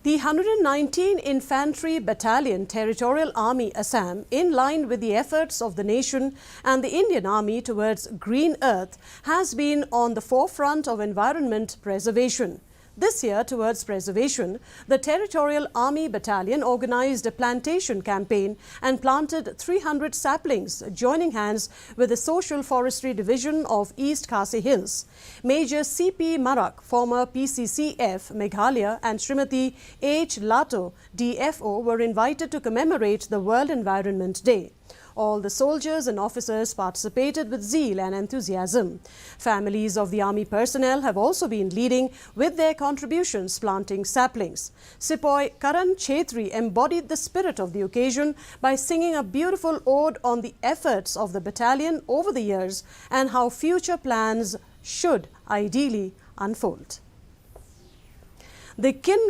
The 119 Infantry Battalion, Territorial Army, Assam, in line with the efforts of the nation and the Indian Army towards green earth, has been on the forefront of environment preservation. This year, towards preservation, the Territorial Army Battalion organized a plantation campaign and planted 300 saplings, joining hands with the Social Forestry Division of East Khasi Hills. Major C.P. Marak, former PCCF Meghalaya, and Srimati H. Lato, DFO, were invited to commemorate the World Environment Day. All the soldiers and officers participated with zeal and enthusiasm. Families of the army personnel have also been leading with their contributions, planting saplings. Sepoy Karan Chetri embodied the spirit of the occasion by singing a beautiful ode on the efforts of the battalion over the years and how future plans should ideally unfold. The